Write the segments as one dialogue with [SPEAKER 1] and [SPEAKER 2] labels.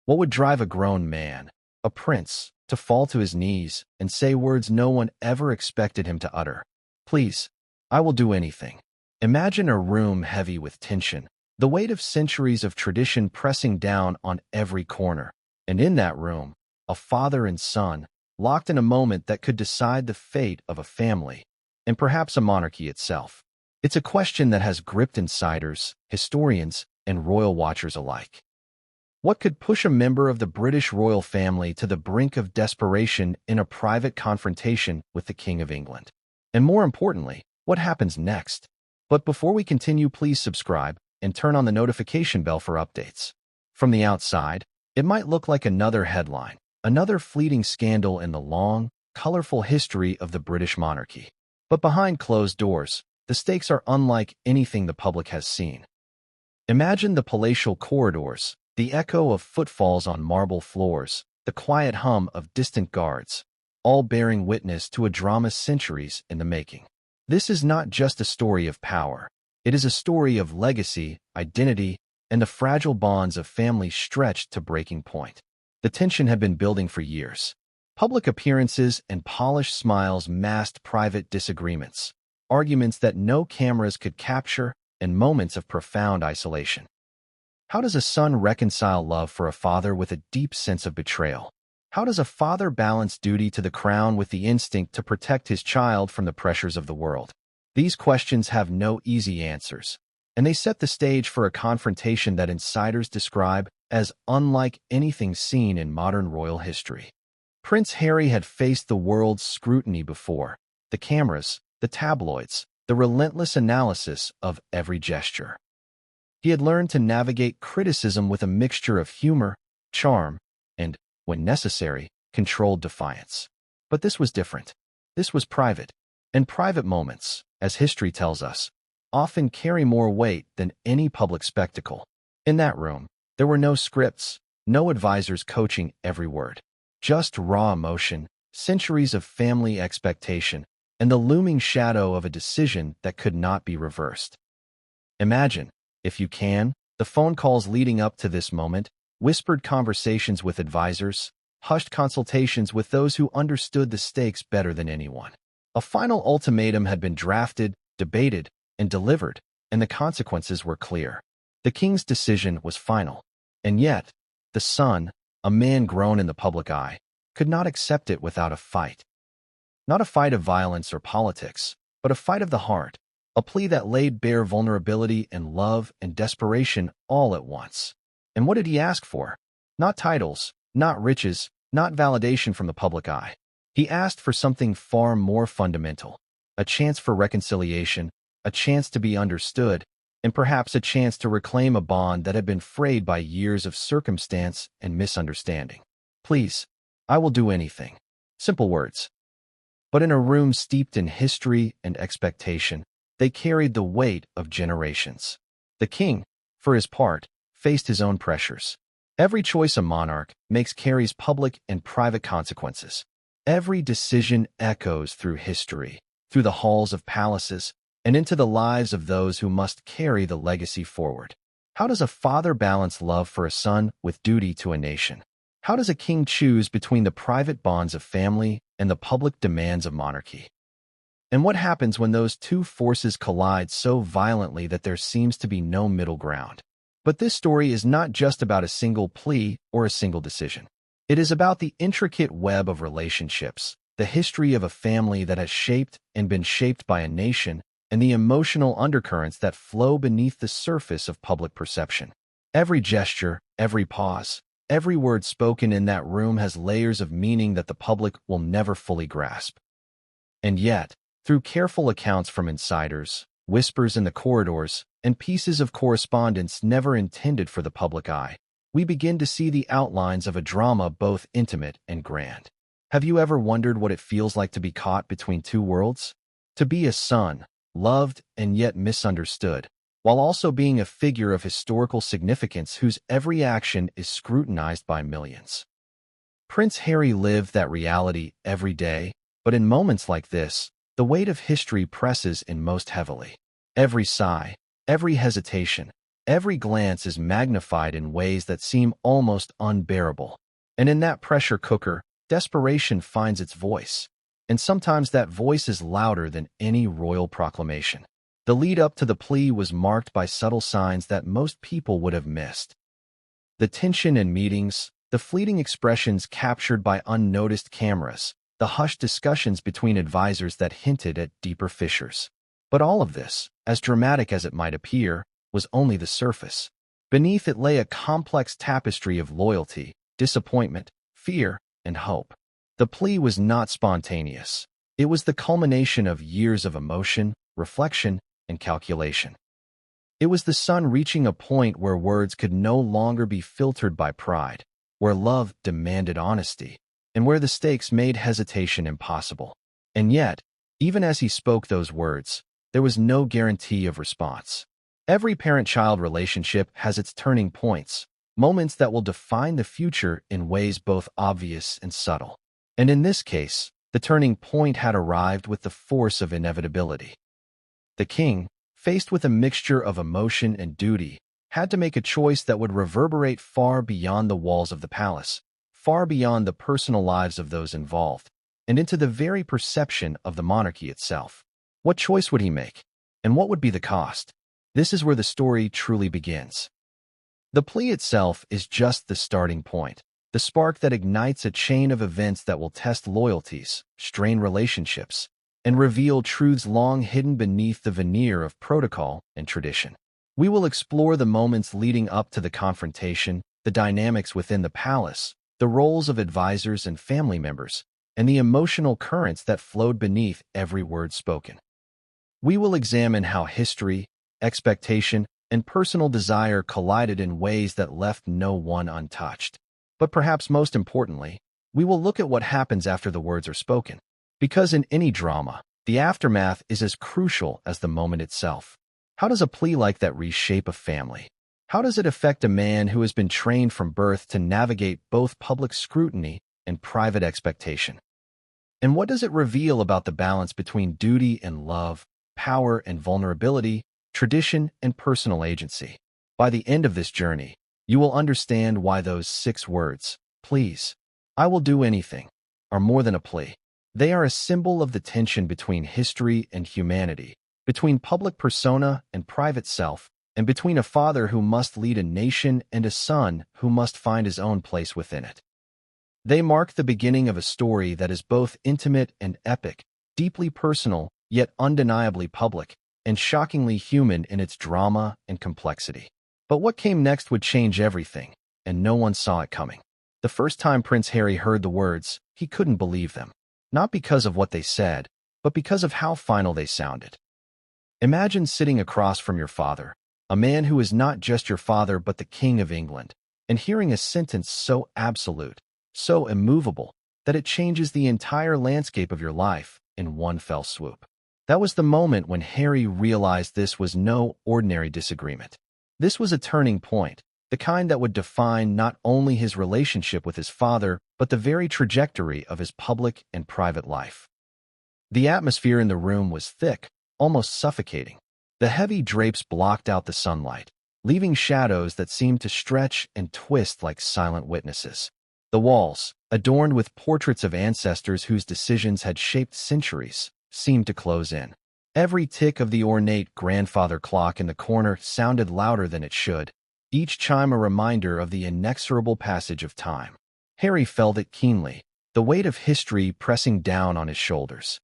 [SPEAKER 1] What would drive a grown man, a prince, to fall to his knees and say words no one ever expected him to utter? Please, I will do anything. Imagine a room heavy with tension, the weight of centuries of tradition pressing down on every corner. And in that room, a father and son, locked in a moment that could decide the fate of a family, and perhaps a monarchy itself. It's a question that has gripped insiders, historians, and royal watchers alike. What could push a member of the British royal family to the brink of desperation in a private confrontation with the King of England? And more importantly, what happens next? But before we continue, please subscribe and turn on the notification bell for updates. From the outside, it might look like another headline, another fleeting scandal in the long, colorful history of the British monarchy. But behind closed doors, the stakes are unlike anything the public has seen. Imagine the palatial corridors, the echo of footfalls on marble floors, the quiet hum of distant guards, all bearing witness to a drama centuries in the making. This is not just a story of power. It is a story of legacy, identity, and the fragile bonds of families stretched to breaking point. The tension had been building for years. Public appearances and polished smiles masked private disagreements, arguments that no cameras could capture, and moments of profound isolation. How does a son reconcile love for a father with a deep sense of betrayal? How does a father balance duty to the crown with the instinct to protect his child from the pressures of the world? These questions have no easy answers, and they set the stage for a confrontation that insiders describe as unlike anything seen in modern royal history. Prince Harry had faced the world's scrutiny before, the cameras, the tabloids, the relentless analysis of every gesture. He had learned to navigate criticism with a mixture of humor, charm, and, when necessary, controlled defiance. But this was different. This was private, and private moments, as history tells us, often carry more weight than any public spectacle. In that room, there were no scripts, no advisors coaching every word. Just raw emotion, centuries of family expectation, and the looming shadow of a decision that could not be reversed. Imagine, if you can, the phone calls leading up to this moment, whispered conversations with advisors, hushed consultations with those who understood the stakes better than anyone. A final ultimatum had been drafted, debated, and delivered, and the consequences were clear. The king's decision was final, and yet, the son, a man grown in the public eye, could not accept it without a fight. Not a fight of violence or politics, but a fight of the heart, a plea that laid bare vulnerability and love and desperation all at once. And what did he ask for? Not titles, not riches, not validation from the public eye. He asked for something far more fundamental, a chance for reconciliation, a chance to be understood, and perhaps a chance to reclaim a bond that had been frayed by years of circumstance and misunderstanding. Please, I will do anything. Simple words. But in a room steeped in history and expectation, they carried the weight of generations. The king, for his part, faced his own pressures. Every choice a monarch makes carries public and private consequences. Every decision echoes through history, through the halls of palaces, and into the lives of those who must carry the legacy forward. How does a father balance love for a son with duty to a nation? How does a king choose between the private bonds of family and the public demands of monarchy? And what happens when those two forces collide so violently that there seems to be no middle ground? But this story is not just about a single plea or a single decision. It is about the intricate web of relationships, the history of a family that has shaped and been shaped by a nation, and the emotional undercurrents that flow beneath the surface of public perception. Every gesture, every pause, every word spoken in that room has layers of meaning that the public will never fully grasp. And yet, through careful accounts from insiders, whispers in the corridors, and pieces of correspondence never intended for the public eye, we begin to see the outlines of a drama both intimate and grand. Have you ever wondered what it feels like to be caught between two worlds? To be a son, loved and yet misunderstood, while also being a figure of historical significance whose every action is scrutinized by millions. Prince Harry lived that reality every day, but in moments like this, the weight of history presses in most heavily. Every sigh, every hesitation, Every glance is magnified in ways that seem almost unbearable. And in that pressure cooker, desperation finds its voice. And sometimes that voice is louder than any royal proclamation. The lead up to the plea was marked by subtle signs that most people would have missed. The tension in meetings, the fleeting expressions captured by unnoticed cameras, the hushed discussions between advisors that hinted at deeper fissures. But all of this, as dramatic as it might appear, was only the surface. Beneath it lay a complex tapestry of loyalty, disappointment, fear, and hope. The plea was not spontaneous. It was the culmination of years of emotion, reflection, and calculation. It was the sun reaching a point where words could no longer be filtered by pride, where love demanded honesty, and where the stakes made hesitation impossible. And yet, even as he spoke those words, there was no guarantee of response. Every parent-child relationship has its turning points, moments that will define the future in ways both obvious and subtle. And in this case, the turning point had arrived with the force of inevitability. The king, faced with a mixture of emotion and duty, had to make a choice that would reverberate far beyond the walls of the palace, far beyond the personal lives of those involved, and into the very perception of the monarchy itself. What choice would he make? And what would be the cost? This is where the story truly begins. The plea itself is just the starting point, the spark that ignites a chain of events that will test loyalties, strain relationships, and reveal truths long hidden beneath the veneer of protocol and tradition. We will explore the moments leading up to the confrontation, the dynamics within the palace, the roles of advisors and family members, and the emotional currents that flowed beneath every word spoken. We will examine how history, expectation, and personal desire collided in ways that left no one untouched. But perhaps most importantly, we will look at what happens after the words are spoken. Because in any drama, the aftermath is as crucial as the moment itself. How does a plea like that reshape a family? How does it affect a man who has been trained from birth to navigate both public scrutiny and private expectation? And what does it reveal about the balance between duty and love, power and vulnerability, tradition and personal agency? By the end of this journey, you will understand why those 6 words, "Please, I will do anything," are more than a plea. They are a symbol of the tension between history and humanity, between public persona and private self, and between a father who must lead a nation and a son who must find his own place within it. They mark the beginning of a story that is both intimate and epic, deeply personal, yet undeniably public, and shockingly human in its drama and complexity. But what came next would change everything, and no one saw it coming. The first time Prince Harry heard the words, he couldn't believe them. Not because of what they said, but because of how final they sounded. Imagine sitting across from your father, a man who is not just your father but the King of England, and hearing a sentence so absolute, so immovable, that it changes the entire landscape of your life in one fell swoop. That was the moment when Harry realized this was no ordinary disagreement. This was a turning point, the kind that would define not only his relationship with his father, but the very trajectory of his public and private life. The atmosphere in the room was thick, almost suffocating. The heavy drapes blocked out the sunlight, leaving shadows that seemed to stretch and twist like silent witnesses. The walls, adorned with portraits of ancestors whose decisions had shaped centuries, seemed to close in. Every tick of the ornate grandfather clock in the corner sounded louder than it should, each chime a reminder of the inexorable passage of time. Harry felt it keenly, the weight of history pressing down on his shoulders.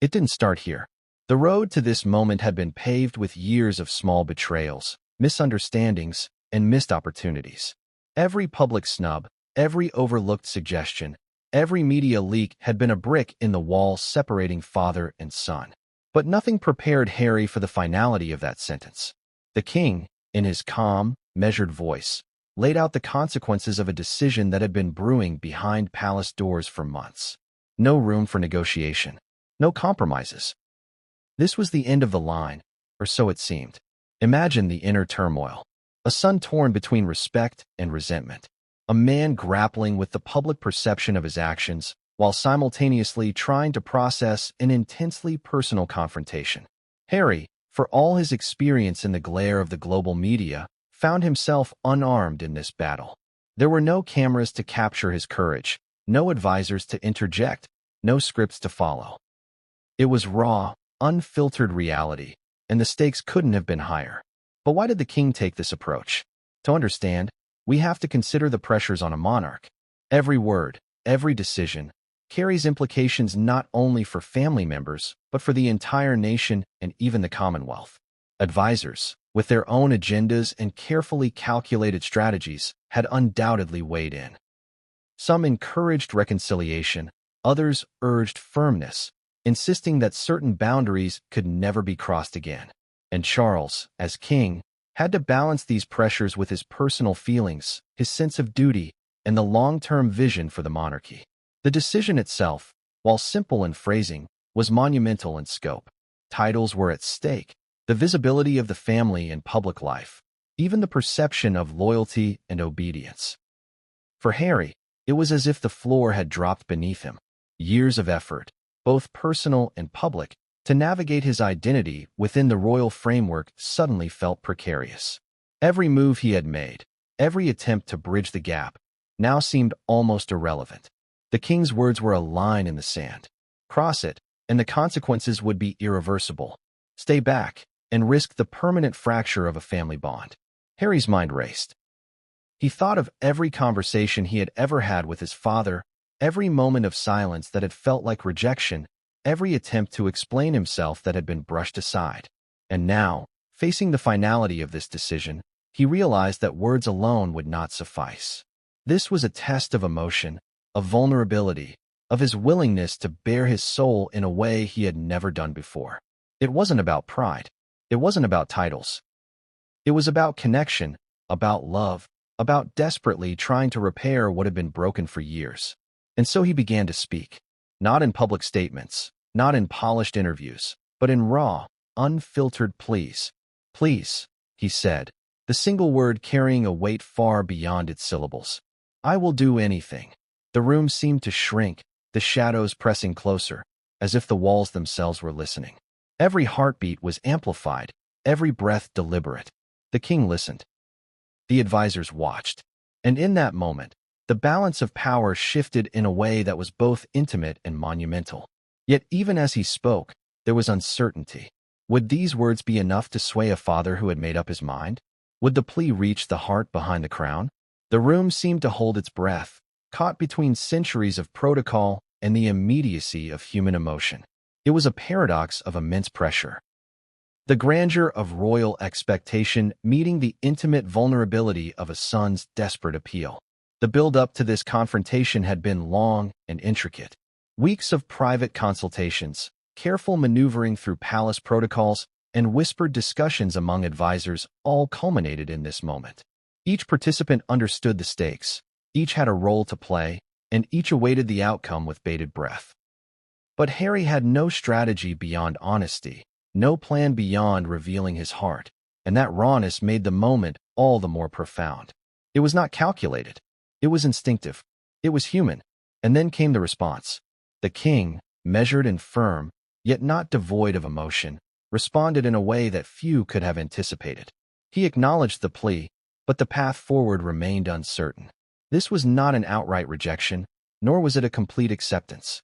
[SPEAKER 1] It didn't start here. The road to this moment had been paved with years of small betrayals, misunderstandings, and missed opportunities. Every public snub, every overlooked suggestion, every media leak had been a brick in the wall separating father and son. But nothing prepared Harry for the finality of that sentence. The king, in his calm, measured voice, laid out the consequences of a decision that had been brewing behind palace doors for months. No room for negotiation. No compromises. This was the end of the line, or so it seemed. Imagine the inner turmoil. A son torn between respect and resentment. A man grappling with the public perception of his actions, while simultaneously trying to process an intensely personal confrontation. Harry, for all his experience in the glare of the global media, found himself unarmed in this battle. There were no cameras to capture his courage, no advisors to interject, no scripts to follow. It was raw, unfiltered reality, and the stakes couldn't have been higher. But why did the king take this approach? To understand, we have to consider the pressures on a monarch. Every word, every decision, carries implications not only for family members, but for the entire nation and even the Commonwealth. Advisors, with their own agendas and carefully calculated strategies, had undoubtedly weighed in. Some encouraged reconciliation, others urged firmness, insisting that certain boundaries could never be crossed again. And Charles, as king, had to balance these pressures with his personal feelings, his sense of duty, and the long-term vision for the monarchy. The decision itself, while simple in phrasing, was monumental in scope. Titles were at stake, the visibility of the family in public life, even the perception of loyalty and obedience. For Harry, it was as if the floor had dropped beneath him. Years of effort, both personal and public, to navigate his identity within the royal framework suddenly felt precarious. Every move he had made, every attempt to bridge the gap, now seemed almost irrelevant. The king's words were a line in the sand. Cross it, and the consequences would be irreversible. Stay back, and risk the permanent fracture of a family bond. Harry's mind raced. He thought of every conversation he had ever had with his father, every moment of silence that had felt like rejection, every attempt to explain himself that had been brushed aside. And now, facing the finality of this decision, he realized that words alone would not suffice. This was a test of emotion, of vulnerability, of his willingness to bare his soul in a way he had never done before. It wasn't about pride. It wasn't about titles. It was about connection, about love, about desperately trying to repair what had been broken for years. And so he began to speak, not in public statements, not in polished interviews, but in raw, unfiltered pleas. Please, he said, the single word carrying a weight far beyond its syllables. I will do anything. The room seemed to shrink, the shadows pressing closer, as if the walls themselves were listening. Every heartbeat was amplified, every breath deliberate. The king listened. The advisors watched. And in that moment, the balance of power shifted in a way that was both intimate and monumental. Yet even as he spoke, there was uncertainty. Would these words be enough to sway a father who had made up his mind? Would the plea reach the heart behind the crown? The room seemed to hold its breath, caught between centuries of protocol and the immediacy of human emotion. It was a paradox of immense pressure. The grandeur of royal expectation meeting the intimate vulnerability of a son's desperate appeal. The build-up to this confrontation had been long and intricate. Weeks of private consultations, careful maneuvering through palace protocols, and whispered discussions among advisors all culminated in this moment. Each participant understood the stakes, each had a role to play, and each awaited the outcome with bated breath. But Harry had no strategy beyond honesty, no plan beyond revealing his heart, and that rawness made the moment all the more profound. It was not calculated. It was instinctive. It was human. And then came the response. The king, measured and firm, yet not devoid of emotion, responded in a way that few could have anticipated. He acknowledged the plea, but the path forward remained uncertain. This was not an outright rejection, nor was it a complete acceptance.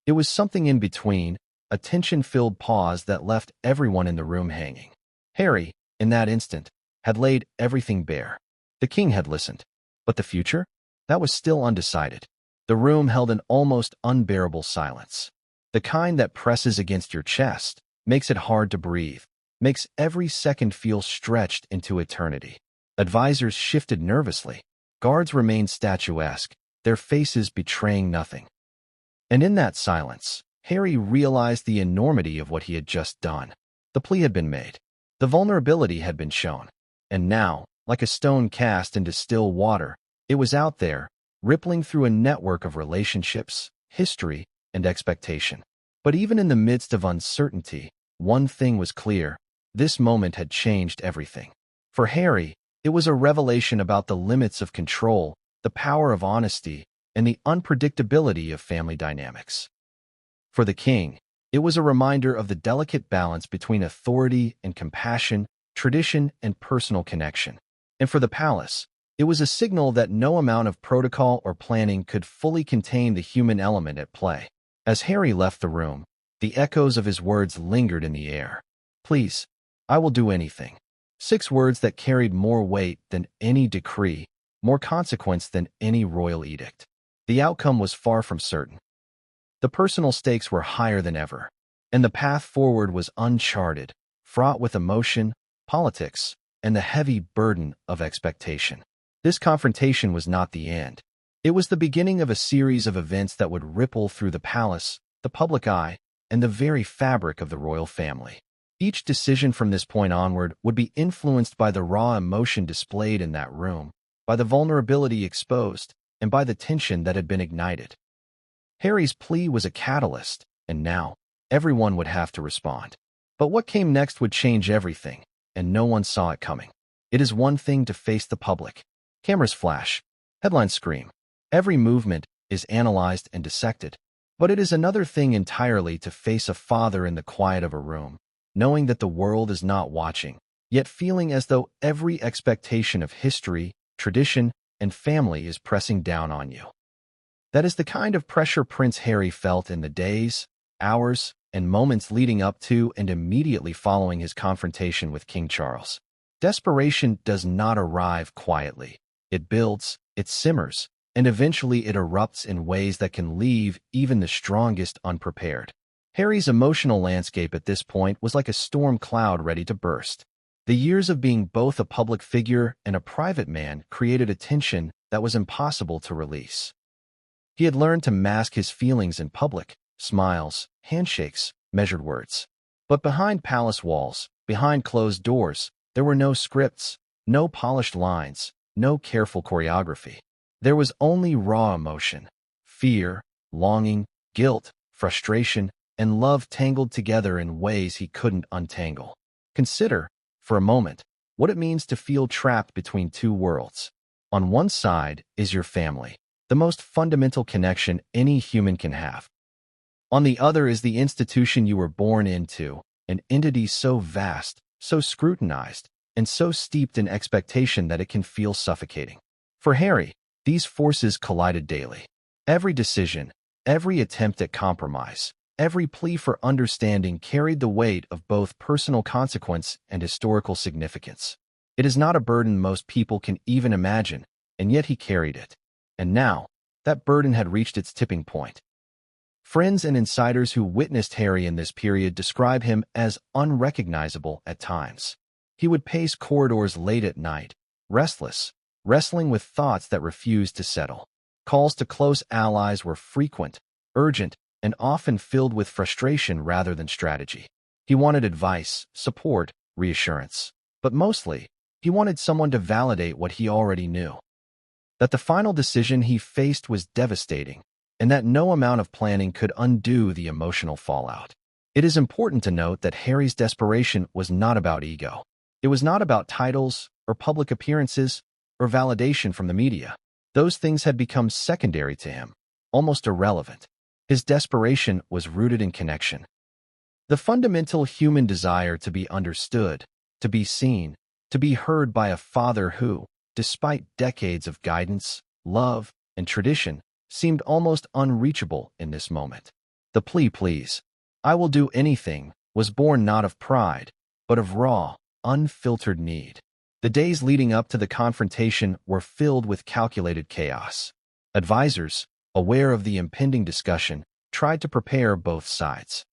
[SPEAKER 1] It was something in between, a tension-filled pause that left everyone in the room hanging. Harry, in that instant, had laid everything bare. The king had listened. But the future? That was still undecided. The room held an almost unbearable silence. The kind that presses against your chest, makes it hard to breathe, makes every second feel stretched into eternity. Advisors shifted nervously. Guards remained statuesque, their faces betraying nothing. And in that silence, Harry realized the enormity of what he had just done. The plea had been made. The vulnerability had been shown. And now, like a stone cast into still water, it was out there, rippling through a network of relationships, history, and expectation. But even in the midst of uncertainty, one thing was clear. This moment had changed everything. For Harry, it was a revelation about the limits of control, the power of honesty, and the unpredictability of family dynamics. For the king, It was a reminder of the delicate balance between authority and compassion, tradition and personal connection. And for the palace, it was a signal that no amount of protocol or planning could fully contain the human element at play. As Harry left the room, the echoes of his words lingered in the air. Please, I will do anything. 6 words that carried more weight than any decree, more consequence than any royal edict. The outcome was far from certain. The personal stakes were higher than ever, and the path forward was uncharted, fraught with emotion, politics, and the heavy burden of expectation. This confrontation was not the end. It was the beginning of a series of events that would ripple through the palace, the public eye, and the very fabric of the royal family. Each decision from this point onward would be influenced by the raw emotion displayed in that room, by the vulnerability exposed, and by the tension that had been ignited. Harry's plea was a catalyst, and now everyone would have to respond. But what came next would change everything, and no one saw it coming. It is one thing to face the public. Cameras flash, headlines scream. Every movement is analyzed and dissected. But it is another thing entirely to face a father in the quiet of a room, knowing that the world is not watching, yet feeling as though every expectation of history, tradition, and family is pressing down on you. That is the kind of pressure Prince Harry felt in the days, hours, and moments leading up to and immediately following his confrontation with King Charles. Desperation does not arrive quietly. It builds, it simmers, and eventually it erupts in ways that can leave even the strongest unprepared. Harry's emotional landscape at this point was like a storm cloud ready to burst. The years of being both a public figure and a private man created a tension that was impossible to release. He had learned to mask his feelings in public, smiles, handshakes, measured words. But behind palace walls, behind closed doors, there were no scripts, no polished lines, no careful choreography. There was only raw emotion, fear, longing, guilt, frustration, and love tangled together in ways he couldn't untangle. Consider, for a moment, what it means to feel trapped between two worlds. On one side is your family, the most fundamental connection any human can have. On the other is the institution you were born into, an entity so vast, so scrutinized, and so steeped in expectation that it can feel suffocating. For Harry, these forces collided daily. Every decision, every attempt at compromise, every plea for understanding carried the weight of both personal consequence and historical significance. It is not a burden most people can even imagine, and yet he carried it. And now, that burden had reached its tipping point. Friends and insiders who witnessed Harry in this period describe him as unrecognizable at times. He would pace corridors late at night, restless, wrestling with thoughts that refused to settle. Calls to close allies were frequent, urgent, and often filled with frustration rather than strategy. He wanted advice, support, reassurance. But mostly, he wanted someone to validate what he already knew. That the final decision he faced was devastating, and that no amount of planning could undo the emotional fallout. It is important to note that Harry's desperation was not about ego. It was not about titles, or public appearances, or validation from the media. Those things had become secondary to him, almost irrelevant. His desperation was rooted in connection. The fundamental human desire to be understood, to be seen, to be heard by a father who, despite decades of guidance, love, and tradition, seemed almost unreachable in this moment. The plea, please, I will do anything, was born not of pride, but of raw, unfiltered need. The days leading up to the confrontation were filled with calculated chaos. Advisors, aware of the impending discussion, tried to prepare both sides.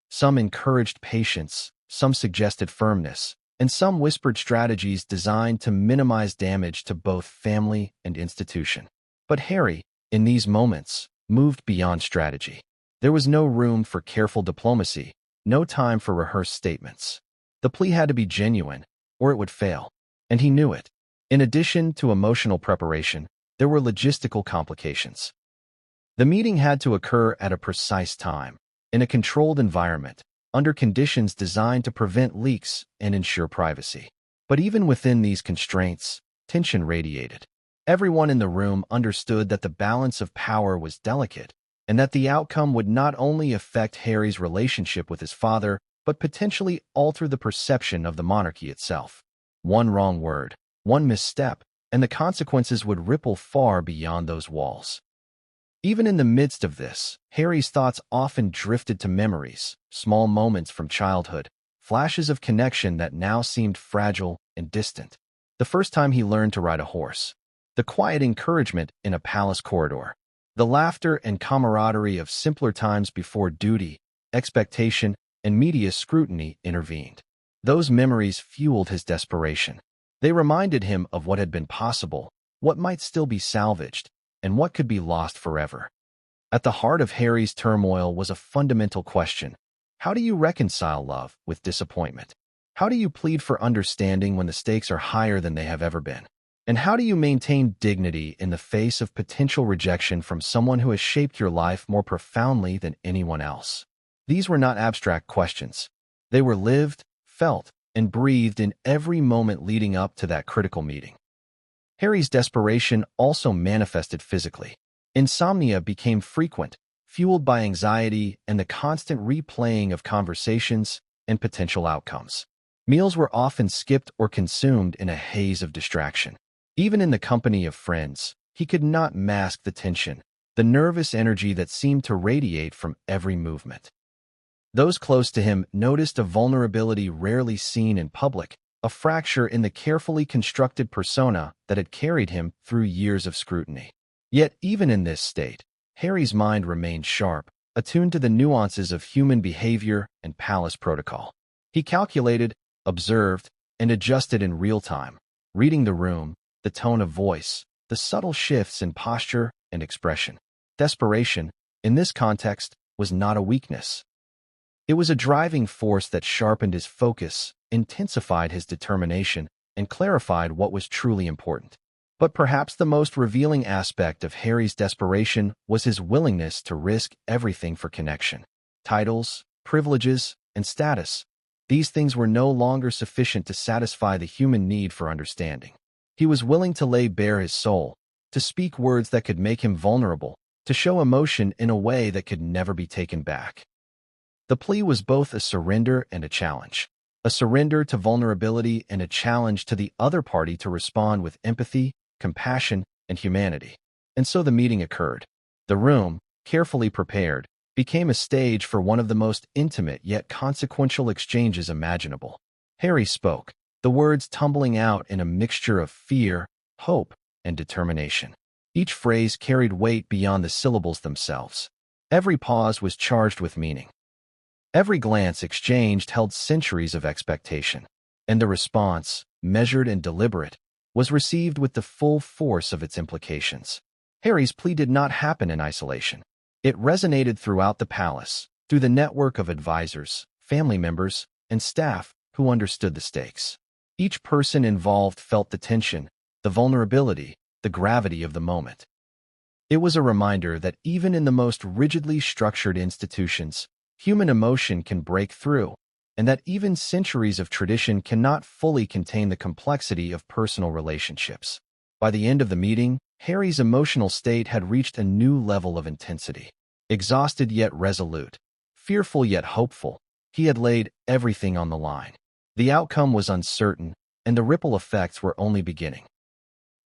[SPEAKER 1] Some encouraged patience, some suggested firmness, and some whispered strategies designed to minimize damage to both family and institution. But Harry, in these moments, moved beyond strategy. There was no room for careful diplomacy, no time for rehearsed statements. The plea had to be genuine, or it would fail, and he knew it. In addition to emotional preparation, there were logistical complications. The meeting had to occur at a precise time, in a controlled environment, under conditions designed to prevent leaks and ensure privacy. But even within these constraints, tension radiated. Everyone in the room understood that the balance of power was delicate, and that the outcome would not only affect Harry's relationship with his father, but potentially alter the perception of the monarchy itself. One wrong word, one misstep, and the consequences would ripple far beyond those walls. Even in the midst of this, Harry's thoughts often drifted to memories, small moments from childhood, flashes of connection that now seemed fragile and distant. The first time he learned to ride a horse, the quiet encouragement in a palace corridor, the laughter and camaraderie of simpler times before duty, expectation, and media scrutiny intervened. Those memories fueled his desperation. They reminded him of what had been possible, what might still be salvaged, and what could be lost forever. At the heart of Harry's turmoil was a fundamental question. How do you reconcile love with disappointment? How do you plead for understanding when the stakes are higher than they have ever been? And how do you maintain dignity in the face of potential rejection from someone who has shaped your life more profoundly than anyone else? These were not abstract questions. They were lived, felt, and breathed in every moment leading up to that critical meeting. Harry's desperation also manifested physically. Insomnia became frequent, fueled by anxiety and the constant replaying of conversations and potential outcomes. Meals were often skipped or consumed in a haze of distraction. Even in the company of friends, he could not mask the tension, the nervous energy that seemed to radiate from every movement. Those close to him noticed a vulnerability rarely seen in public, a fracture in the carefully constructed persona that had carried him through years of scrutiny. Yet even in this state, Harry's mind remained sharp, attuned to the nuances of human behavior and palace protocol. He calculated, observed, and adjusted in real time, reading the room, the tone of voice, the subtle shifts in posture and expression. Desperation, in this context, was not a weakness. It was a driving force that sharpened his focus, intensified his determination, and clarified what was truly important. But perhaps the most revealing aspect of Harry's desperation was his willingness to risk everything for connection. Titles, privileges, and status. These things were no longer sufficient to satisfy the human need for understanding. He was willing to lay bare his soul, to speak words that could make him vulnerable, to show emotion in a way that could never be taken back. The plea was both a surrender and a challenge. A surrender to vulnerability and a challenge to the other party to respond with empathy, compassion, and humanity. And so the meeting occurred. The room, carefully prepared, became a stage for one of the most intimate yet consequential exchanges imaginable. Harry spoke, the words tumbling out in a mixture of fear, hope, and determination. Each phrase carried weight beyond the syllables themselves. Every pause was charged with meaning. Every glance exchanged held centuries of expectation, and the response, measured and deliberate, was received with the full force of its implications. Harry's plea did not happen in isolation. It resonated throughout the palace, through the network of advisors, family members, and staff who understood the stakes. Each person involved felt the tension, the vulnerability, the gravity of the moment. It was a reminder that even in the most rigidly structured institutions, human emotion can break through, and that even centuries of tradition cannot fully contain the complexity of personal relationships. By the end of the meeting, Harry's emotional state had reached a new level of intensity. Exhausted yet resolute, fearful yet hopeful, he had laid everything on the line. The outcome was uncertain, and the ripple effects were only beginning.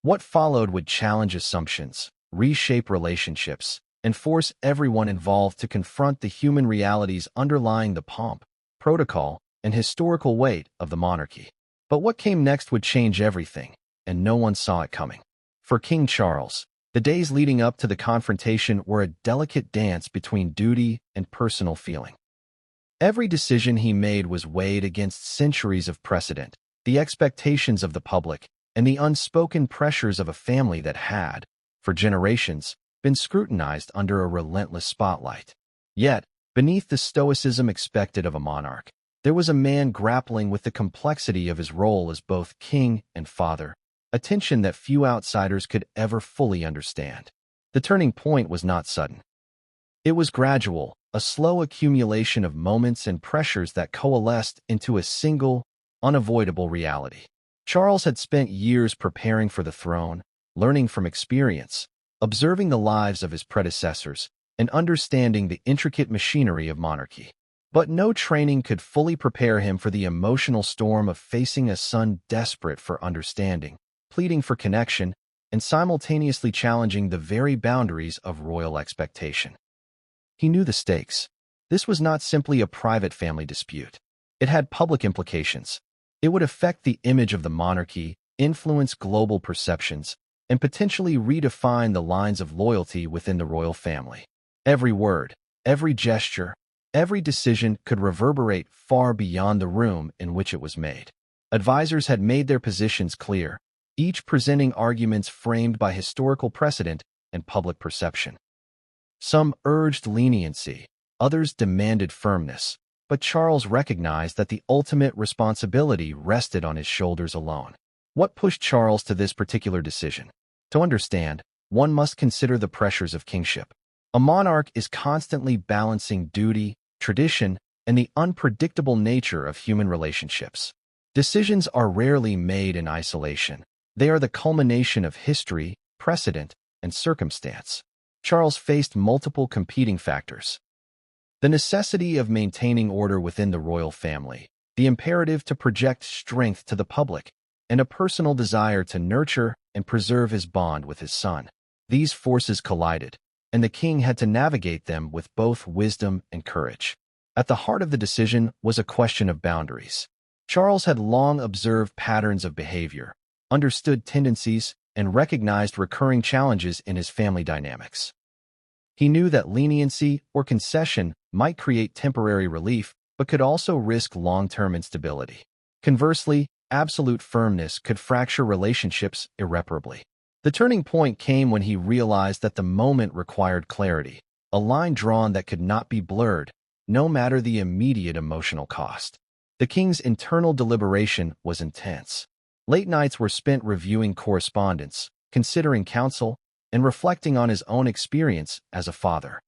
[SPEAKER 1] What followed would challenge assumptions, reshape relationships, and force everyone involved to confront the human realities underlying the pomp, protocol, and historical weight of the monarchy. But what came next would change everything, and no one saw it coming. For King Charles, the days leading up to the confrontation were a delicate dance between duty and personal feeling. Every decision he made was weighed against centuries of precedent, the expectations of the public, and the unspoken pressures of a family that had, for generations, been scrutinized under a relentless spotlight. Yet, beneath the stoicism expected of a monarch, there was a man grappling with the complexity of his role as both king and father, a tension that few outsiders could ever fully understand. The turning point was not sudden. It was gradual, a slow accumulation of moments and pressures that coalesced into a single, unavoidable reality. Charles had spent years preparing for the throne, learning from experience, observing the lives of his predecessors, and understanding the intricate machinery of monarchy. But no training could fully prepare him for the emotional storm of facing a son desperate for understanding, pleading for connection, and simultaneously challenging the very boundaries of royal expectation. He knew the stakes. This was not simply a private family dispute. It had public implications. It would affect the image of the monarchy, influence global perceptions, and potentially redefine the lines of loyalty within the royal family. Every word, every gesture, every decision could reverberate far beyond the room in which it was made. Advisors had made their positions clear, each presenting arguments framed by historical precedent and public perception. Some urged leniency, others demanded firmness, but Charles recognized that the ultimate responsibility rested on his shoulders alone. What pushed Charles to this particular decision? To understand, one must consider the pressures of kingship. A monarch is constantly balancing duty, tradition, and the unpredictable nature of human relationships. Decisions are rarely made in isolation. They are the culmination of history, precedent, and circumstance. Charles faced multiple competing factors: the necessity of maintaining order within the royal family, the imperative to project strength to the public, and a personal desire to nurture and preserve his bond with his son. These forces collided, and the king had to navigate them with both wisdom and courage. At the heart of the decision was a question of boundaries. Charles had long observed patterns of behavior, understood tendencies, and recognized recurring challenges in his family dynamics. He knew that leniency or concession might create temporary relief, but could also risk long-term instability. Conversely, absolute firmness could fracture relationships irreparably. The turning point came when he realized that the moment required clarity, a line drawn that could not be blurred, no matter the immediate emotional cost. The king's internal deliberation was intense. Late nights were spent reviewing correspondence, considering counsel, and reflecting on his own experience as a father.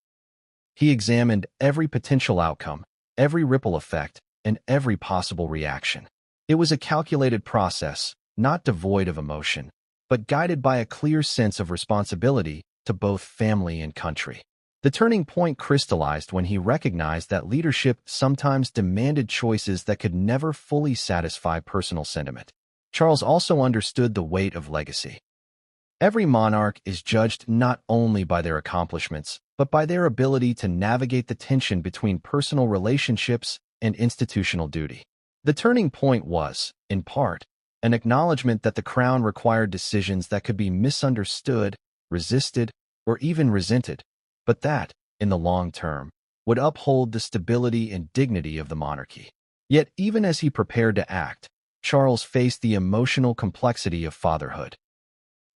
[SPEAKER 1] He examined every potential outcome, every ripple effect, and every possible reaction. It was a calculated process, not devoid of emotion, but guided by a clear sense of responsibility to both family and country. The turning point crystallized when he recognized that leadership sometimes demanded choices that could never fully satisfy personal sentiment. Charles also understood the weight of legacy. Every monarch is judged not only by their accomplishments, but by their ability to navigate the tension between personal relationships and institutional duty. The turning point was, in part, an acknowledgement that the crown required decisions that could be misunderstood, resisted, or even resented, but that, in the long term, would uphold the stability and dignity of the monarchy. Yet, even as he prepared to act, Charles faced the emotional complexity of fatherhood.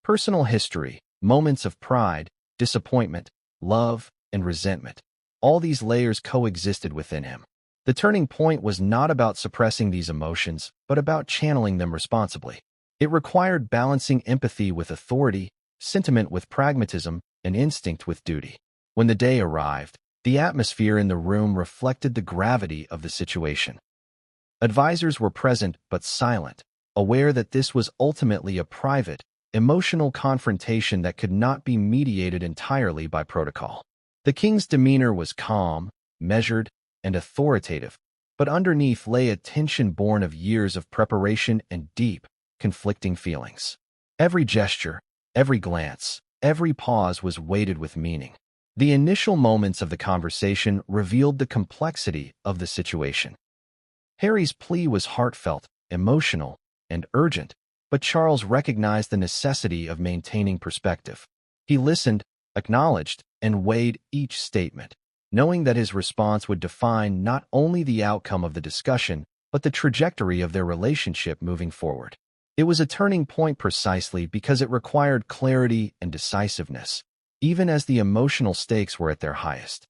[SPEAKER 1] Personal history, moments of pride, disappointment, love, and resentment. All these layers coexisted within him. The turning point was not about suppressing these emotions, but about channeling them responsibly. It required balancing empathy with authority, sentiment with pragmatism, and instinct with duty. When the day arrived, the atmosphere in the room reflected the gravity of the situation. Advisors were present but silent, aware that this was ultimately a private, emotional confrontation that could not be mediated entirely by protocol. The king's demeanor was calm, measured, and authoritative, but underneath lay a tension born of years of preparation and deep, conflicting feelings. Every gesture, every glance, every pause was weighted with meaning. The initial moments of the conversation revealed the complexity of the situation. Harry's plea was heartfelt, emotional, and urgent, but Charles recognized the necessity of maintaining perspective. He listened, acknowledged, and weighed each statement, knowing that his response would define not only the outcome of the discussion, but the trajectory of their relationship moving forward. It was a turning point precisely because it required clarity and decisiveness, even as the emotional stakes were at their highest.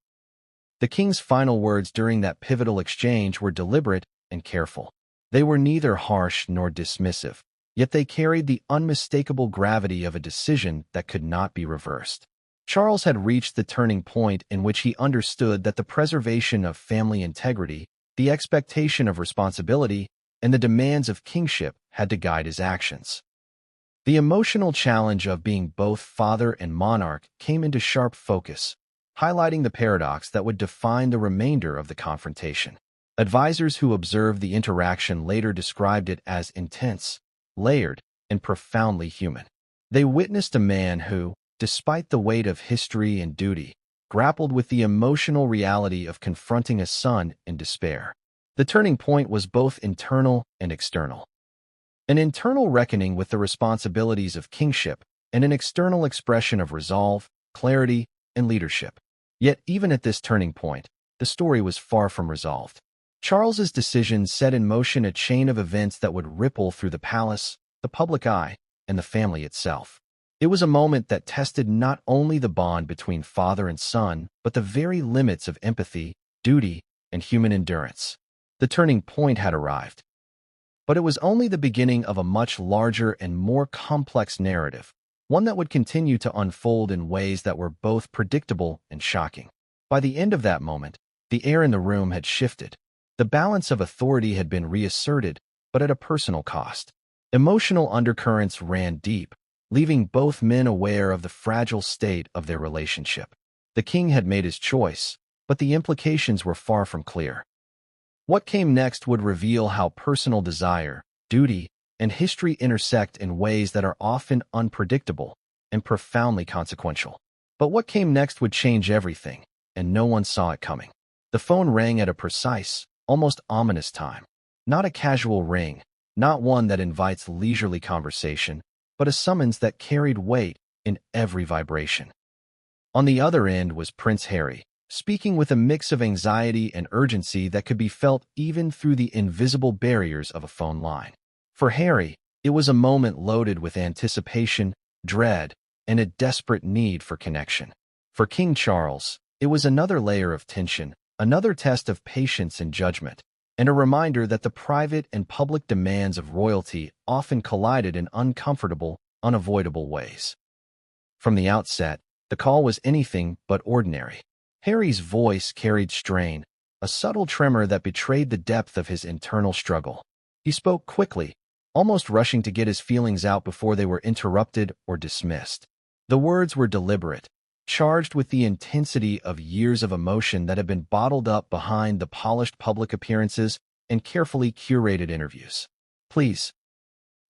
[SPEAKER 1] The king's final words during that pivotal exchange were deliberate and careful. They were neither harsh nor dismissive, yet they carried the unmistakable gravity of a decision that could not be reversed. Charles had reached the turning point in which he understood that the preservation of family integrity, the expectation of responsibility, and the demands of kingship had to guide his actions. The emotional challenge of being both father and monarch came into sharp focus, highlighting the paradox that would define the remainder of the confrontation. Advisors who observed the interaction later described it as intense, layered, and profoundly human. They witnessed a man who, despite the weight of history and duty, grappled with the emotional reality of confronting a son in despair. The turning point was both internal and external. An internal reckoning with the responsibilities of kingship and an external expression of resolve, clarity, and leadership. Yet even at this turning point, the story was far from resolved. Charles's decision set in motion a chain of events that would ripple through the palace, the public eye, and the family itself. It was a moment that tested not only the bond between father and son, but the very limits of empathy, duty, and human endurance. The turning point had arrived. But it was only the beginning of a much larger and more complex narrative, one that would continue to unfold in ways that were both predictable and shocking. By the end of that moment, the air in the room had shifted. The balance of authority had been reasserted, but at a personal cost. Emotional undercurrents ran deep, leaving both men aware of the fragile state of their relationship. The king had made his choice, but the implications were far from clear. What came next would reveal how personal desire, duty, and history intersect in ways that are often unpredictable and profoundly consequential. But what came next would change everything, and no one saw it coming. The phone rang at a precise, almost ominous time. Not a casual ring, not one that invites leisurely conversation, but a summons that carried weight in every vibration. On the other end was Prince Harry, speaking with a mix of anxiety and urgency that could be felt even through the invisible barriers of a phone line. For Harry, it was a moment loaded with anticipation, dread, and a desperate need for connection. For King Charles, it was another layer of tension, another test of patience and judgment, and a reminder that the private and public demands of royalty often collided in uncomfortable, unavoidable ways. From the outset, the call was anything but ordinary. Harry's voice carried strain, a subtle tremor that betrayed the depth of his internal struggle. He spoke quickly, almost rushing to get his feelings out before they were interrupted or dismissed. The words were deliberate, charged with the intensity of years of emotion that had been bottled up behind the polished public appearances and carefully curated interviews. "Please,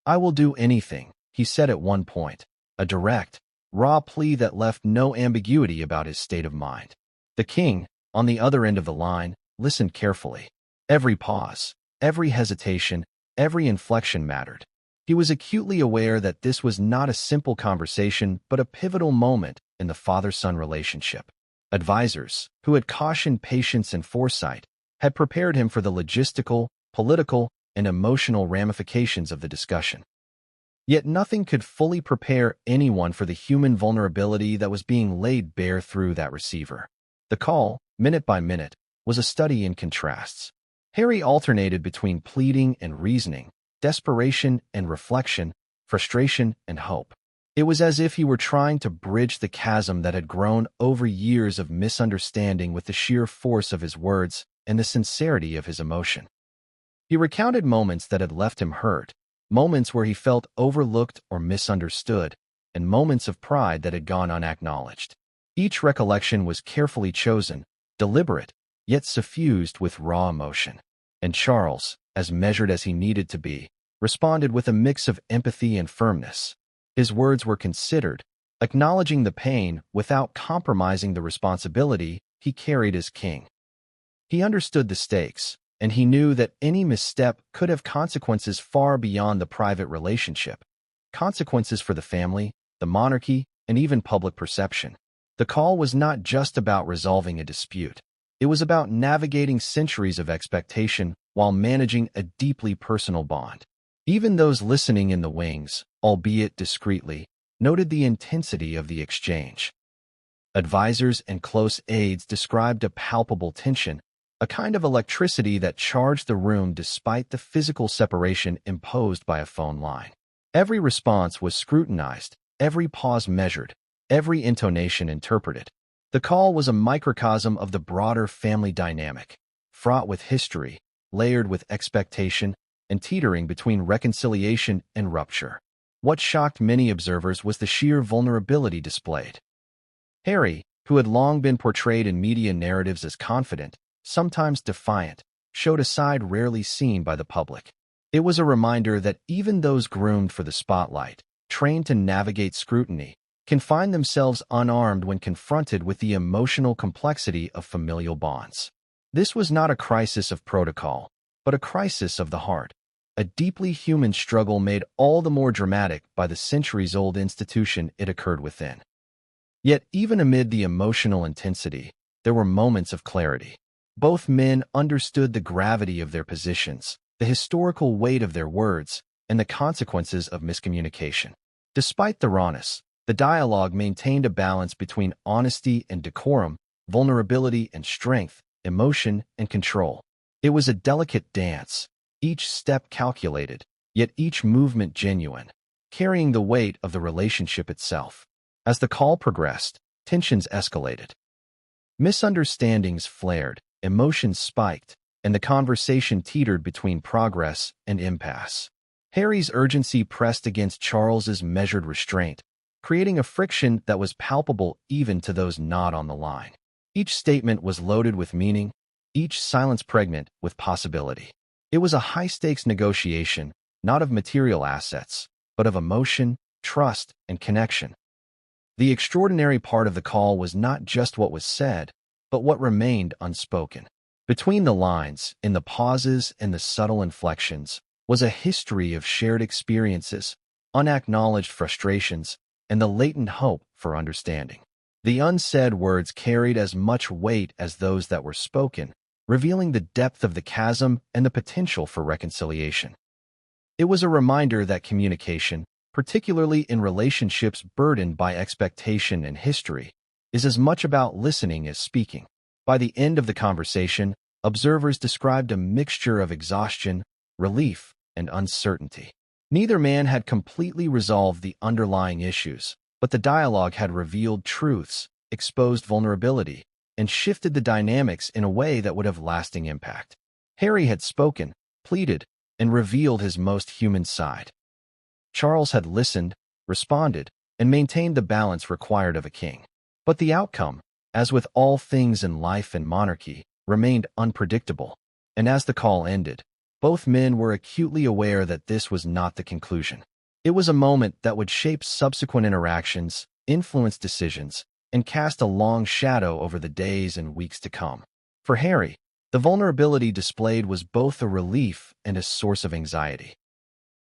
[SPEAKER 1] I will do anything," he said at one point, a direct, raw plea that left no ambiguity about his state of mind. The king, on the other end of the line, listened carefully. Every pause, every hesitation, every inflection mattered. He was acutely aware that this was not a simple conversation but a pivotal moment in the father-son relationship. Advisors, who had cautioned patience and foresight, had prepared him for the logistical, political, and emotional ramifications of the discussion. Yet nothing could fully prepare anyone for the human vulnerability that was being laid bare through that receiver. The call, minute by minute, was a study in contrasts. Harry alternated between pleading and reasoning, desperation and reflection, frustration and hope. It was as if he were trying to bridge the chasm that had grown over years of misunderstanding with the sheer force of his words and the sincerity of his emotion. He recounted moments that had left him hurt, moments where he felt overlooked or misunderstood, and moments of pride that had gone unacknowledged. Each recollection was carefully chosen, deliberate, yet suffused with raw emotion. And Charles, as measured as he needed to be, responded with a mix of empathy and firmness. His words were considered, acknowledging the pain without compromising the responsibility he carried as king. He understood the stakes, and he knew that any misstep could have consequences far beyond the private relationship. Consequences for the family, the monarchy, and even public perception. The call was not just about resolving a dispute. It was about navigating centuries of expectation while managing a deeply personal bond. Even those listening in the wings, albeit discreetly, noted the intensity of the exchange. Advisors and close aides described a palpable tension, a kind of electricity that charged the room despite the physical separation imposed by a phone line. Every response was scrutinized, every pause measured, every intonation interpreted. The call was a microcosm of the broader family dynamic, fraught with history, layered with expectation, and teetering between reconciliation and rupture. What shocked many observers was the sheer vulnerability displayed. Harry, who had long been portrayed in media narratives as confident, sometimes defiant, showed a side rarely seen by the public. It was a reminder that even those groomed for the spotlight, trained to navigate scrutiny, can find themselves unarmed when confronted with the emotional complexity of familial bonds. This was not a crisis of protocol, but a crisis of the heart, a deeply human struggle made all the more dramatic by the centuries-old institution it occurred within. Yet even amid the emotional intensity, there were moments of clarity. Both men understood the gravity of their positions, the historical weight of their words, and the consequences of miscommunication. Despite the rawness, the dialogue maintained a balance between honesty and decorum, vulnerability and strength, emotion and control. It was a delicate dance, each step calculated, yet each movement genuine, carrying the weight of the relationship itself. As the call progressed, tensions escalated. Misunderstandings flared, emotions spiked, and the conversation teetered between progress and impasse. Harry's urgency pressed against Charles's measured restraint, creating a friction that was palpable even to those not on the line. Each statement was loaded with meaning, each silence pregnant with possibility. It was a high-stakes negotiation, not of material assets, but of emotion, trust, and connection. The extraordinary part of the call was not just what was said, but what remained unspoken. Between the lines, in the pauses and the subtle inflections, was a history of shared experiences, unacknowledged frustrations, and the latent hope for understanding. The unsaid words carried as much weight as those that were spoken, revealing the depth of the chasm and the potential for reconciliation. It was a reminder that communication, particularly in relationships burdened by expectation and history, is as much about listening as speaking. By the end of the conversation, observers described a mixture of exhaustion, relief, and uncertainty. Neither man had completely resolved the underlying issues, but the dialogue had revealed truths, exposed vulnerability, and shifted the dynamics in a way that would have lasting impact. Harry had spoken, pleaded, and revealed his most human side. Charles had listened, responded, and maintained the balance required of a king. But the outcome, as with all things in life and monarchy, remained unpredictable, and as the call ended, both men were acutely aware that this was not the conclusion. It was a moment that would shape subsequent interactions, influence decisions, and cast a long shadow over the days and weeks to come. For Harry, the vulnerability displayed was both a relief and a source of anxiety.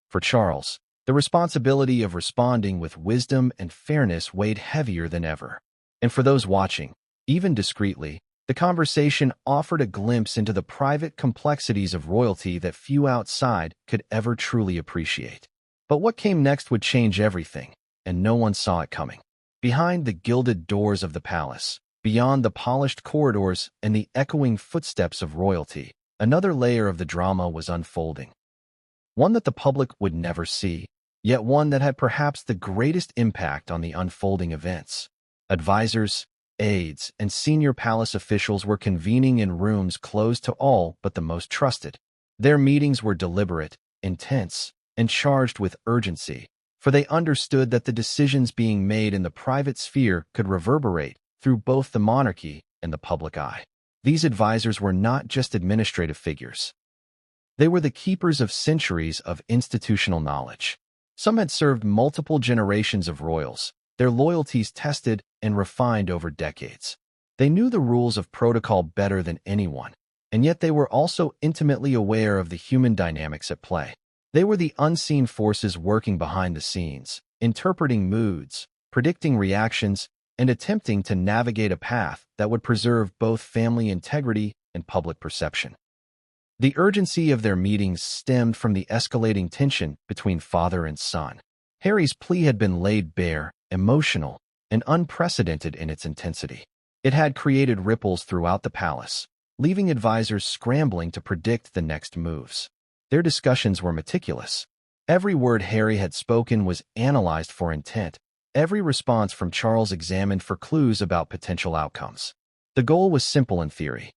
[SPEAKER 1] For Charles, the responsibility of responding with wisdom and fairness weighed heavier than ever. And for those watching, even discreetly, the conversation offered a glimpse into the private complexities of royalty that few outside could ever truly appreciate. But what came next would change everything, and no one saw it coming. Behind the gilded doors of the palace, beyond the polished corridors and the echoing footsteps of royalty, another layer of the drama was unfolding. One that the public would never see, yet one that had perhaps the greatest impact on the unfolding events. Advisors, aides, and senior palace officials were convening in rooms closed to all but the most trusted. Their meetings were deliberate, intense, and charged with urgency, for they understood that the decisions being made in the private sphere could reverberate through both the monarchy and the public eye. These advisors were not just administrative figures. They were the keepers of centuries of institutional knowledge. Some had served multiple generations of royals, their loyalties tested and refined over decades. They knew the rules of protocol better than anyone, and yet they were also intimately aware of the human dynamics at play. They were the unseen forces working behind the scenes, interpreting moods, predicting reactions, and attempting to navigate a path that would preserve both family integrity and public perception. The urgency of their meetings stemmed from the escalating tension between father and son. Harry's plea had been laid bare, emotional, and unprecedented in its intensity. It had created ripples throughout the palace, leaving advisors scrambling to predict the next moves. Their discussions were meticulous. Every word Harry had spoken was analyzed for intent, every response from Charles examined for clues about potential outcomes. The goal was simple in theory: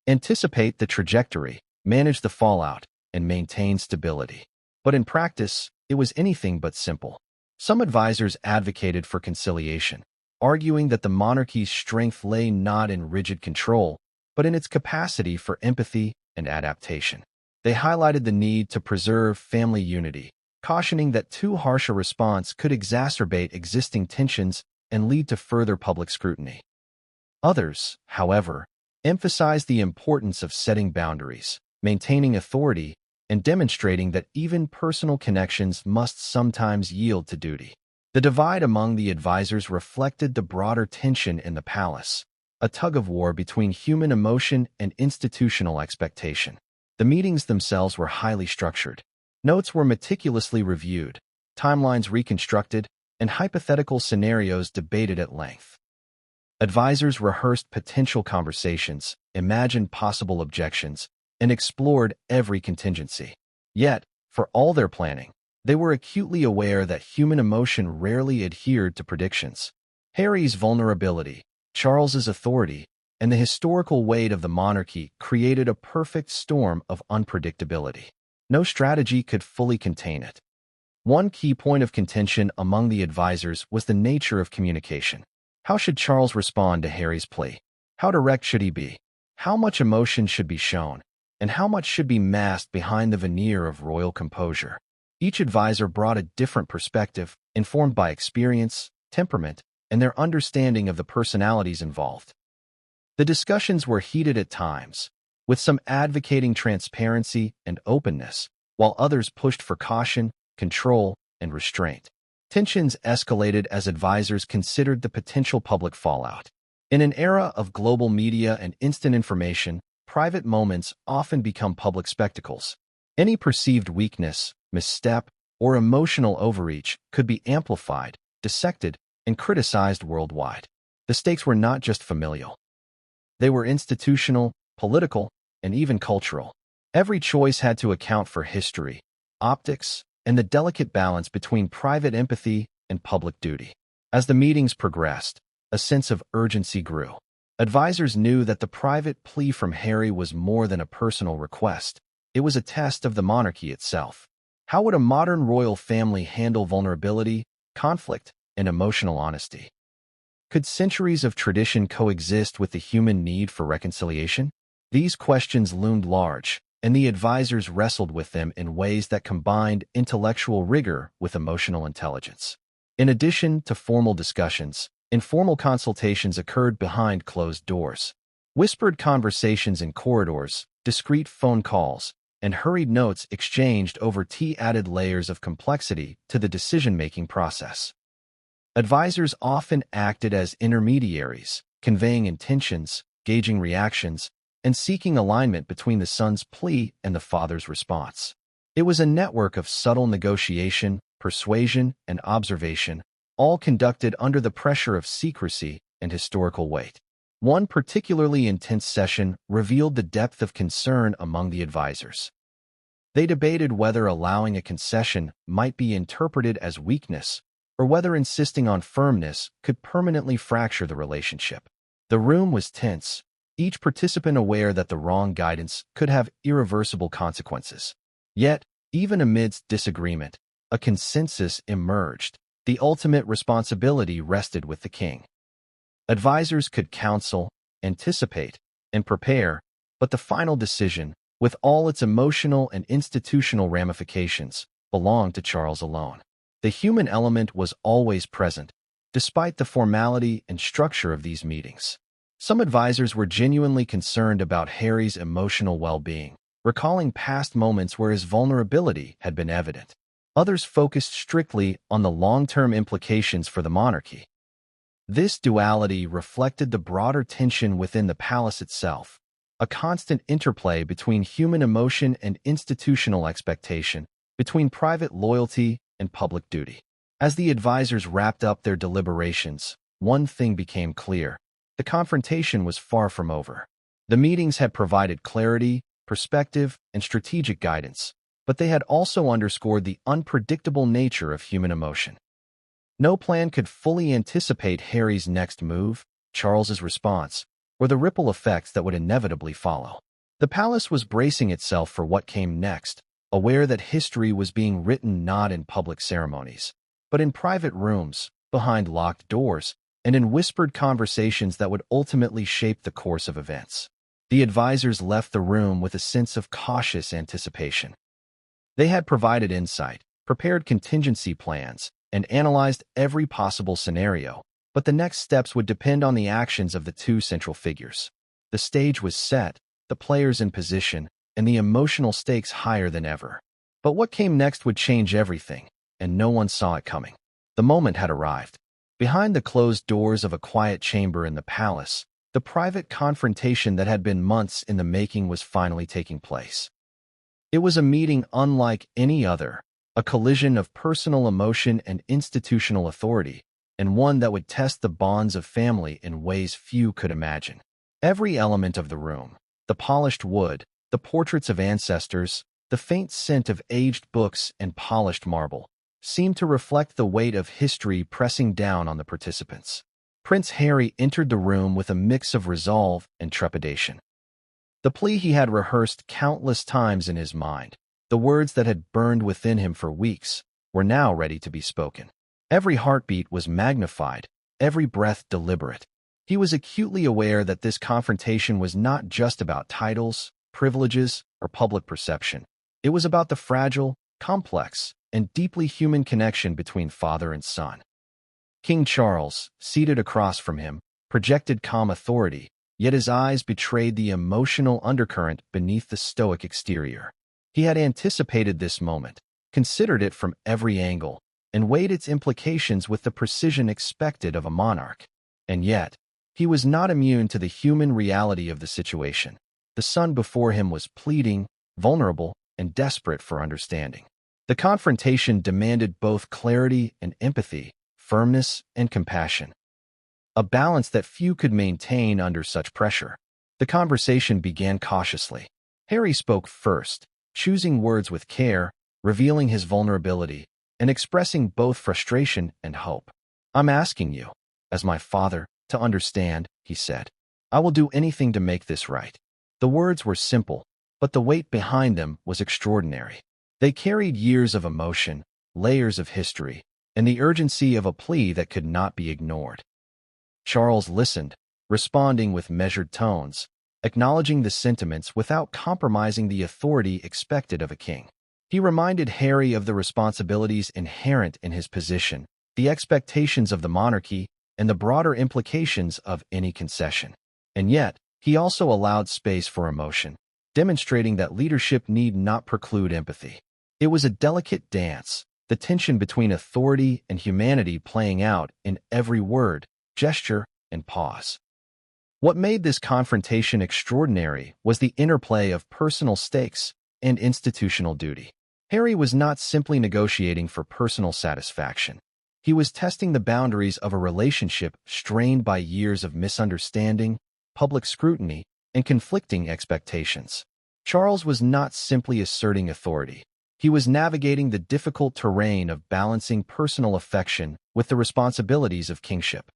[SPEAKER 1] anticipate the trajectory, manage the fallout, and maintain stability. But in practice, it was anything but simple. Some advisors advocated for conciliation, arguing that the monarchy's strength lay not in rigid control, but in its capacity for empathy and adaptation. They highlighted the need to preserve family unity, cautioning that too harsh a response could exacerbate existing tensions and lead to further public scrutiny. Others, however, emphasized the importance of setting boundaries, maintaining authority, and demonstrating that even personal connections must sometimes yield to duty. The divide among the advisors reflected the broader tension in the palace, a tug-of-war between human emotion and institutional expectation. The meetings themselves were highly structured. Notes were meticulously reviewed, timelines reconstructed, and hypothetical scenarios debated at length. Advisors rehearsed potential conversations, imagined possible objections, and explored every contingency. Yet, for all their planning, they were acutely aware that human emotion rarely adhered to predictions. Harry's vulnerability, Charles's authority, and the historical weight of the monarchy created a perfect storm of unpredictability. No strategy could fully contain it. One key point of contention among the advisors was the nature of communication. How should Charles respond to Harry's plea? How direct should he be? How much emotion should be shown? And how much should be masked behind the veneer of royal composure? Each advisor brought a different perspective, informed by experience, temperament, and their understanding of the personalities involved. The discussions were heated at times, with some advocating transparency and openness, while others pushed for caution, control, and restraint. Tensions escalated as advisors considered the potential public fallout. In an era of global media and instant information, private moments often become public spectacles. Any perceived weakness, misstep, or emotional overreach could be amplified, dissected, and criticized worldwide. The stakes were not just familial. They were institutional, political, and even cultural. Every choice had to account for history, optics, and the delicate balance between private empathy and public duty. As the meetings progressed, a sense of urgency grew. Advisors knew that the private plea from Harry was more than a personal request. It was a test of the monarchy itself. How would a modern royal family handle vulnerability, conflict, and emotional honesty? Could centuries of tradition coexist with the human need for reconciliation? These questions loomed large, and the advisors wrestled with them in ways that combined intellectual rigor with emotional intelligence. In addition to formal discussions, informal consultations occurred behind closed doors. Whispered conversations in corridors, discreet phone calls, and hurried notes exchanged over tea added layers of complexity to the decision-making process. Advisors often acted as intermediaries, conveying intentions, gauging reactions, and seeking alignment between the son's plea and the father's response. It was a network of subtle negotiation, persuasion, and observation, all conducted under the pressure of secrecy and historical weight. One particularly intense session revealed the depth of concern among the advisors. They debated whether allowing a concession might be interpreted as weakness, or whether insisting on firmness could permanently fracture the relationship. The room was tense, each participant aware that the wrong guidance could have irreversible consequences. Yet, even amidst disagreement, a consensus emerged. The ultimate responsibility rested with the king. Advisors could counsel, anticipate, and prepare, but the final decision, with all its emotional and institutional ramifications, belonged to Charles alone. The human element was always present, despite the formality and structure of these meetings. Some advisors were genuinely concerned about Harry's emotional well-being, recalling past moments where his vulnerability had been evident. Others focused strictly on the long-term implications for the monarchy. This duality reflected the broader tension within the palace itself, a constant interplay between human emotion and institutional expectation, between private loyalty and public duty. As the advisors wrapped up their deliberations, one thing became clear. The confrontation was far from over. The meetings had provided clarity, perspective, and strategic guidance, but they had also underscored the unpredictable nature of human emotion. No plan could fully anticipate Harry's next move, Charles's response, or the ripple effects that would inevitably follow. The palace was bracing itself for what came next, aware that history was being written not in public ceremonies, but in private rooms, behind locked doors, and in whispered conversations that would ultimately shape the course of events. The advisors left the room with a sense of cautious anticipation. They had provided insight, prepared contingency plans, and analyzed every possible scenario, but the next steps would depend on the actions of the two central figures. The stage was set, the players in position, and the emotional stakes higher than ever. But what came next would change everything, and no one saw it coming. The moment had arrived. Behind the closed doors of a quiet chamber in the palace, the private confrontation that had been months in the making was finally taking place. It was a meeting unlike any other, a collision of personal emotion and institutional authority, and one that would test the bonds of family in ways few could imagine. Every element of the room, the polished wood, the portraits of ancestors, the faint scent of aged books and polished marble, seemed to reflect the weight of history pressing down on the participants. Prince Harry entered the room with a mix of resolve and trepidation. The plea he had rehearsed countless times in his mind, the words that had burned within him for weeks, were now ready to be spoken. Every heartbeat was magnified, every breath deliberate. He was acutely aware that this confrontation was not just about titles, privileges, or public perception. It was about the fragile, complex, and deeply human connection between father and son. King Charles, seated across from him, projected calm authority, yet his eyes betrayed the emotional undercurrent beneath the stoic exterior. He had anticipated this moment, considered it from every angle, and weighed its implications with the precision expected of a monarch. And yet, he was not immune to the human reality of the situation. The son before him was pleading, vulnerable, and desperate for understanding. The confrontation demanded both clarity and empathy, firmness and compassion, a balance that few could maintain under such pressure. The conversation began cautiously. Harry spoke first, choosing words with care, revealing his vulnerability, and expressing both frustration and hope. "I'm asking you, as my father, to understand," he said. "I will do anything to make this right." The words were simple, but the weight behind them was extraordinary. They carried years of emotion, layers of history, and the urgency of a plea that could not be ignored. Charles listened, responding with measured tones, acknowledging the sentiments without compromising the authority expected of a king. He reminded Harry of the responsibilities inherent in his position, the expectations of the monarchy, and the broader implications of any concession. And yet, he also allowed space for emotion, demonstrating that leadership need not preclude empathy. It was a delicate dance, the tension between authority and humanity playing out in every word, gesture, and pause. What made this confrontation extraordinary was the interplay of personal stakes and institutional duty. Harry was not simply negotiating for personal satisfaction. He was testing the boundaries of a relationship strained by years of misunderstanding, public scrutiny, and conflicting expectations. Charles was not simply asserting authority. He was navigating the difficult terrain of balancing personal affection with the responsibilities of kingship.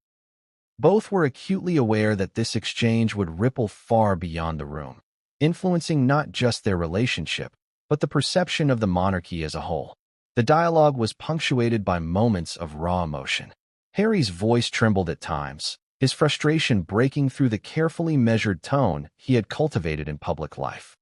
[SPEAKER 1] Both were acutely aware that this exchange would ripple far beyond the room, influencing not just their relationship, but the perception of the monarchy as a whole. The dialogue was punctuated by moments of raw emotion. Harry's voice trembled at times, his frustration breaking through the carefully measured tone he had cultivated in public life.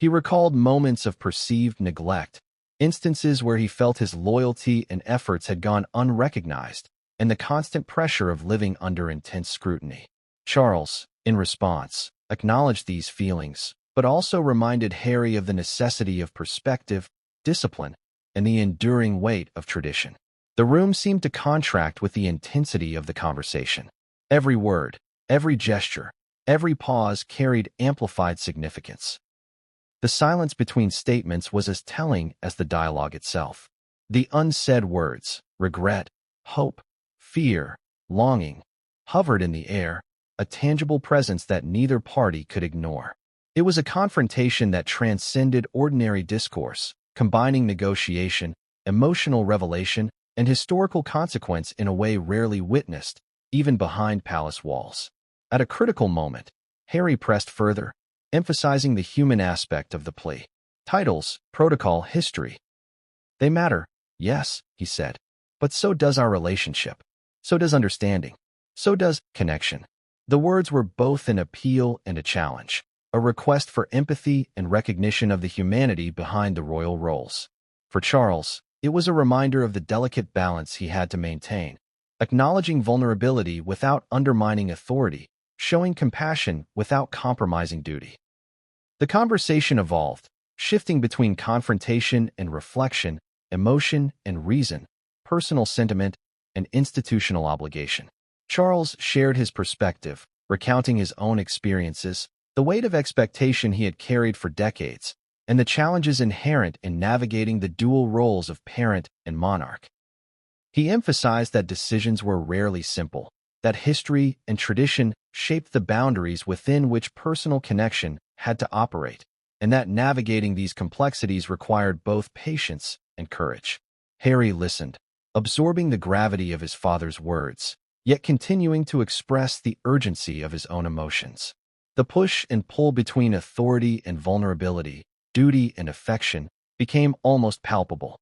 [SPEAKER 1] He recalled moments of perceived neglect, instances where he felt his loyalty and efforts had gone unrecognized, and the constant pressure of living under intense scrutiny. Charles, in response, acknowledged these feelings, but also reminded Harry of the necessity of perspective, discipline, and the enduring weight of tradition. The room seemed to contract with the intensity of the conversation. Every word, every gesture, every pause carried amplified significance. The silence between statements was as telling as the dialogue itself. The unsaid words, regret, hope, fear, longing, hovered in the air, a tangible presence that neither party could ignore. It was a confrontation that transcended ordinary discourse, combining negotiation, emotional revelation, and historical consequence in a way rarely witnessed, even behind palace walls. At a critical moment, Harry pressed further, emphasizing the human aspect of the plea. Titles, protocol, history. They matter, yes, he said, but so does our relationship. So does understanding. So does connection. The words were both an appeal and a challenge, a request for empathy and recognition of the humanity behind the royal roles. For Charles, it was a reminder of the delicate balance he had to maintain, acknowledging vulnerability without undermining authority, showing compassion without compromising duty. The conversation evolved, shifting between confrontation and reflection, emotion and reason, personal sentiment and institutional obligation. Charles shared his perspective, recounting his own experiences, the weight of expectation he had carried for decades, and the challenges inherent in navigating the dual roles of parent and monarch. He emphasized that decisions were rarely simple, that history and tradition shaped the boundaries within which personal connection had to operate, and that navigating these complexities required both patience and courage. Harry listened, absorbing the gravity of his father's words, yet continuing to express the urgency of his own emotions. The push and pull between authority and vulnerability, duty and affection, became almost palpable.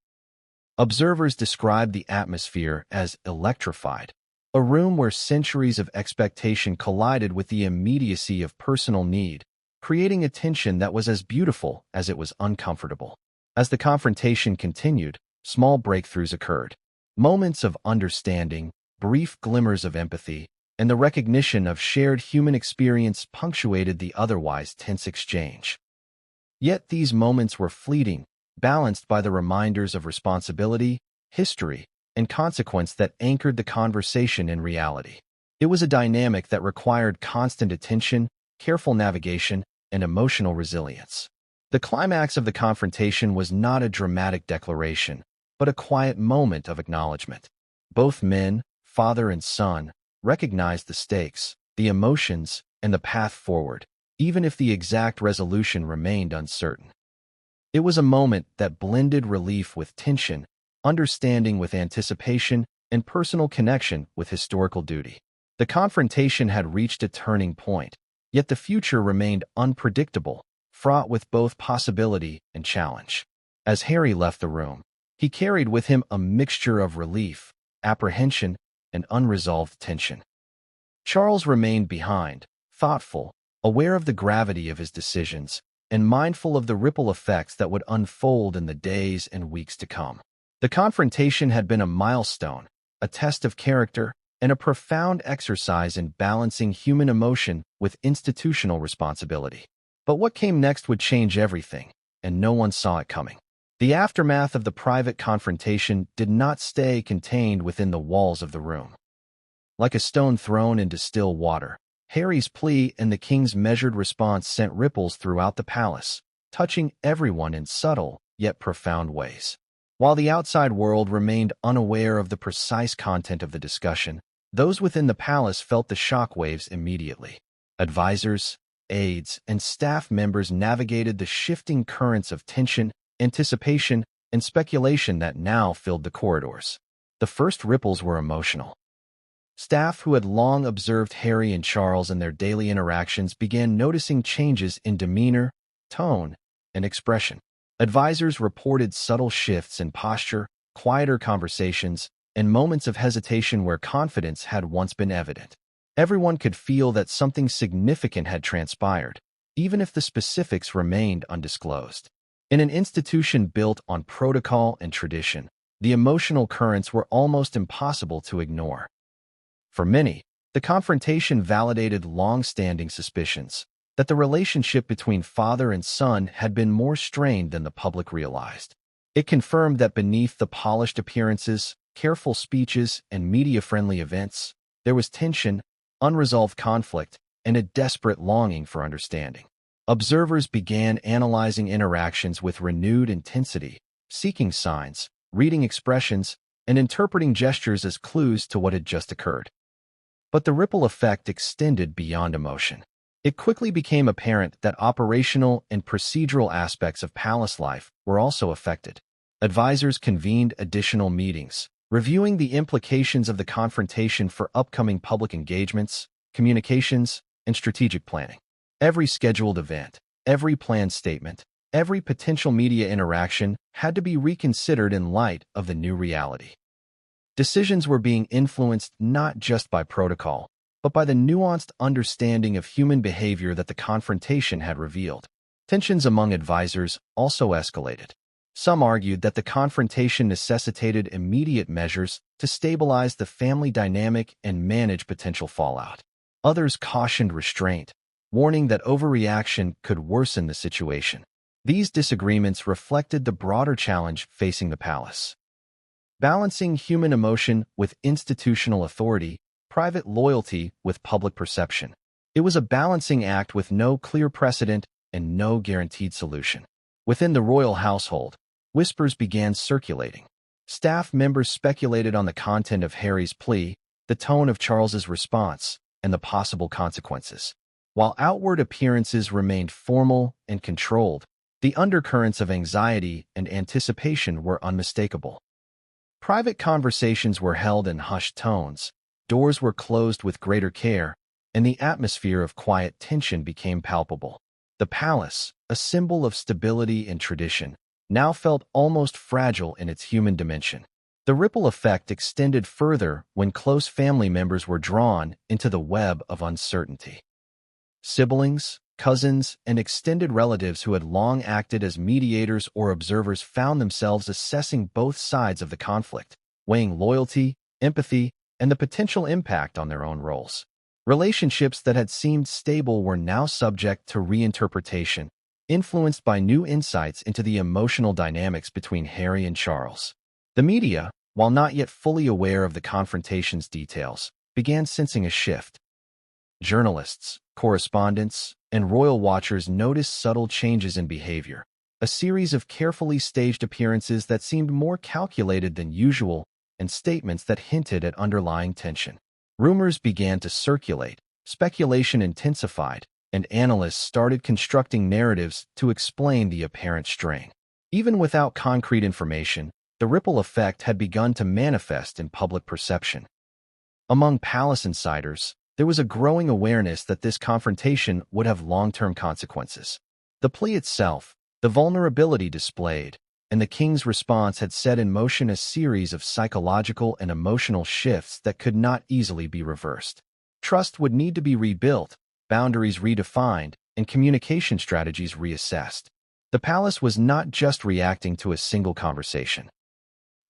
[SPEAKER 1] Observers described the atmosphere as electrified, a room where centuries of expectation collided with the immediacy of personal need, creating a tension that was as beautiful as it was uncomfortable. As the confrontation continued, small breakthroughs occurred. Moments of understanding, brief glimmers of empathy, and the recognition of shared human experience punctuated the otherwise tense exchange. Yet these moments were fleeting, balanced by the reminders of responsibility, history, and consequence that anchored the conversation in reality. It was a dynamic that required constant attention, careful navigation, and emotional resilience. The climax of the confrontation was not a dramatic declaration, but a quiet moment of acknowledgement. Both men, father and son, recognized the stakes, the emotions, and the path forward, even if the exact resolution remained uncertain. It was a moment that blended relief with tension, understanding with anticipation, and personal connection with historical duty. The confrontation had reached a turning point, yet the future remained unpredictable, fraught with both possibility and challenge. As Harry left the room, he carried with him a mixture of relief, apprehension, and unresolved tension. Charles remained behind, thoughtful, aware of the gravity of his decisions, and mindful of the ripple effects that would unfold in the days and weeks to come. The confrontation had been a milestone, a test of character, and a profound exercise in balancing human emotion with institutional responsibility. But what came next would change everything, and no one saw it coming. The aftermath of the private confrontation did not stay contained within the walls of the room. Like a stone thrown into still water, Harry's plea and the king's measured response sent ripples throughout the palace, touching everyone in subtle yet profound ways. While the outside world remained unaware of the precise content of the discussion, those within the palace felt the shockwaves immediately. Advisors, aides, and staff members navigated the shifting currents of tension, anticipation, and speculation that now filled the corridors. The first ripples were emotional. Staff who had long observed Harry and Charles in their daily interactions began noticing changes in demeanor, tone, and expression. Advisors reported subtle shifts in posture, quieter conversations, and moments of hesitation where confidence had once been evident. Everyone could feel that something significant had transpired, even if the specifics remained undisclosed. In an institution built on protocol and tradition, the emotional currents were almost impossible to ignore. For many, the confrontation validated long-standing suspicions that the relationship between father and son had been more strained than the public realized. It confirmed that beneath the polished appearances, careful speeches, and media-friendly events, there was tension, unresolved conflict, and a desperate longing for understanding. Observers began analyzing interactions with renewed intensity, seeking signs, reading expressions, and interpreting gestures as clues to what had just occurred. But the ripple effect extended beyond emotion. It quickly became apparent that operational and procedural aspects of palace life were also affected. Advisors convened additional meetings, reviewing the implications of the confrontation for upcoming public engagements, communications, and strategic planning. Every scheduled event, every planned statement, every potential media interaction had to be reconsidered in light of the new reality. Decisions were being influenced not just by protocol, but by the nuanced understanding of human behavior that the confrontation had revealed. Tensions among advisors also escalated. Some argued that the confrontation necessitated immediate measures to stabilize the family dynamic and manage potential fallout. Others cautioned restraint, warning that overreaction could worsen the situation. These disagreements reflected the broader challenge facing the palace. Balancing human emotion with institutional authority, private loyalty with public perception. It was a balancing act with no clear precedent and no guaranteed solution. Within the royal household, whispers began circulating. Staff members speculated on the content of Harry's plea, the tone of Charles's response, and the possible consequences. While outward appearances remained formal and controlled, the undercurrents of anxiety and anticipation were unmistakable. Private conversations were held in hushed tones, doors were closed with greater care, and the atmosphere of quiet tension became palpable. The palace, a symbol of stability and tradition, now felt almost fragile in its human dimension. The ripple effect extended further when close family members were drawn into the web of uncertainty. Siblings, cousins, and extended relatives who had long acted as mediators or observers found themselves assessing both sides of the conflict, weighing loyalty, empathy, and the potential impact on their own roles. Relationships that had seemed stable were now subject to reinterpretation, influenced by new insights into the emotional dynamics between Harry and Charles. The media, while not yet fully aware of the confrontation's details, began sensing a shift. Journalists, correspondents, and royal watchers noticed subtle changes in behavior, a series of carefully staged appearances that seemed more calculated than usual, and statements that hinted at underlying tension. Rumors began to circulate, speculation intensified, and analysts started constructing narratives to explain the apparent strain. Even without concrete information, the ripple effect had begun to manifest in public perception. Among palace insiders, there was a growing awareness that this confrontation would have long-term consequences. The plea itself, the vulnerability displayed, and the king's response had set in motion a series of psychological and emotional shifts that could not easily be reversed. Trust would need to be rebuilt, boundaries redefined, and communication strategies reassessed. The palace was not just reacting to a single conversation.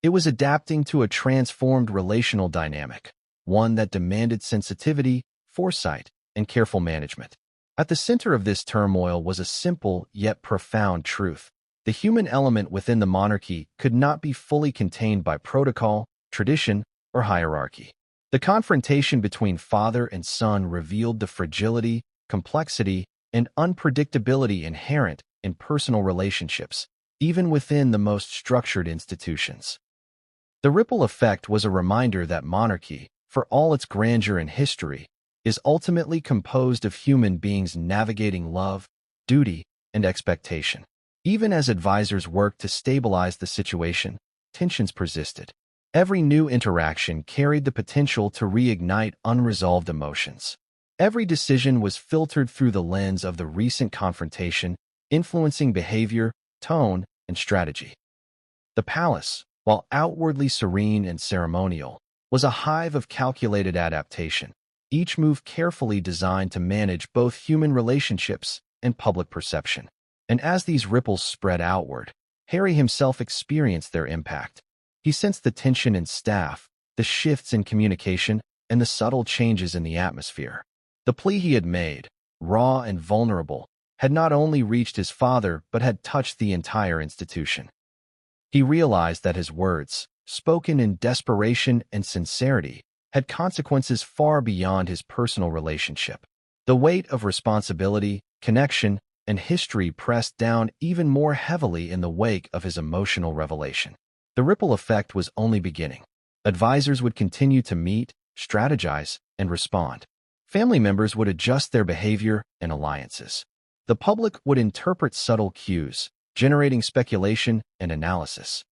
[SPEAKER 1] It was adapting to a transformed relational dynamic, one that demanded sensitivity, foresight, and careful management. At the center of this turmoil was a simple yet profound truth. The human element within the monarchy could not be fully contained by protocol, tradition, or hierarchy. The confrontation between father and son revealed the fragility, complexity, and unpredictability inherent in personal relationships, even within the most structured institutions. The ripple effect was a reminder that monarchy, for all its grandeur and history, is ultimately composed of human beings navigating love, duty, and expectation. Even as advisors worked to stabilize the situation, tensions persisted. Every new interaction carried the potential to reignite unresolved emotions. Every decision was filtered through the lens of the recent confrontation, influencing behavior, tone, and strategy. The palace, while outwardly serene and ceremonial, was a hive of calculated adaptation, each move carefully designed to manage both human relationships and public perception. And as these ripples spread outward, Harry himself experienced their impact. He sensed the tension in staff, the shifts in communication, and the subtle changes in the atmosphere. The plea he had made, raw and vulnerable, had not only reached his father but had touched the entire institution. He realized that his words, spoken in desperation and sincerity, had consequences far beyond his personal relationship. The weight of responsibility, connection, and history pressed down even more heavily in the wake of his emotional revelation. The ripple effect was only beginning. Advisors would continue to meet, strategize, and respond. Family members would adjust their behavior and alliances. The public would interpret subtle cues, generating speculation and analysis.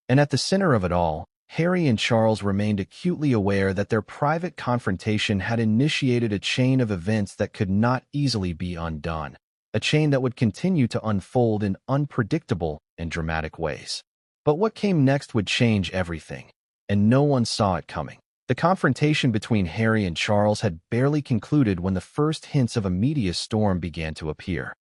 [SPEAKER 1] And at the center of it all, Harry and Charles remained acutely aware that their private confrontation had initiated a chain of events that could not easily be undone, a chain that would continue to unfold in unpredictable and dramatic ways. But what came next would change everything. and no one saw it coming. The confrontation between Harry and Charles had barely concluded when the first hints of a media storm began to appear.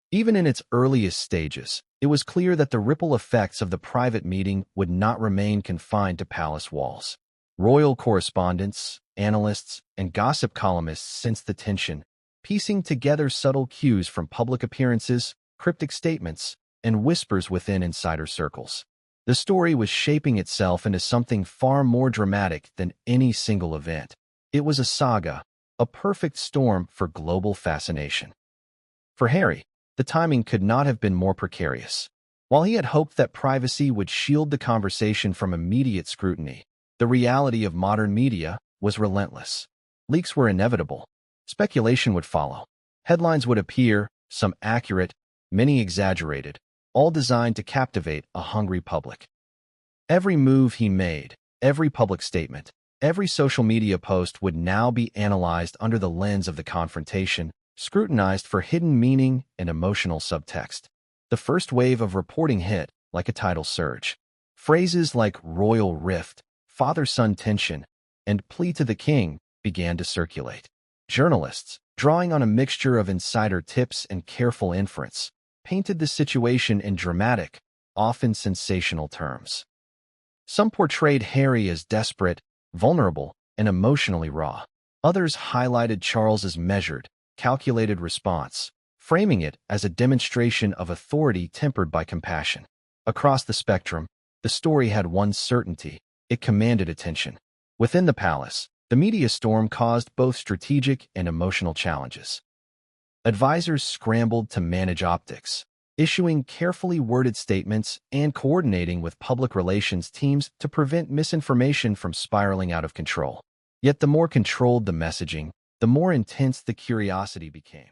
[SPEAKER 1] Even in its earliest stages, it was clear that the ripple effects of the private meeting would not remain confined to palace walls. Royal correspondents, analysts, and gossip columnists sensed the tension, piecing together subtle cues from public appearances, cryptic statements, and whispers within insider circles. The story was shaping itself into something far more dramatic than any single event. It was a saga, a perfect storm for global fascination. For Harry, the timing could not have been more precarious. While he had hoped that privacy would shield the conversation from immediate scrutiny, the reality of modern media was relentless. Leaks were inevitable. Speculation would follow. Headlines would appear, some accurate, many exaggerated, all designed to captivate a hungry public. Every move he made, every public statement, every social media post would now be analyzed under the lens of the confrontation, scrutinized for hidden meaning and emotional subtext. The first wave of reporting hit like a tidal surge. Phrases like royal rift, father-son tension, and plea to the king began to circulate. Journalists, drawing on a mixture of insider tips and careful inference, painted the situation in dramatic, often sensational terms. Some portrayed Harry as desperate, vulnerable, and emotionally raw. Others highlighted Charles's measured, calculated response, framing it as a demonstration of authority tempered by compassion. Across the spectrum, the story had one certainty: it commanded attention. Within the palace, the media storm caused both strategic and emotional challenges. Advisors scrambled to manage optics, issuing carefully worded statements and coordinating with public relations teams to prevent misinformation from spiraling out of control. Yet the more controlled the messaging, the more intense the curiosity became.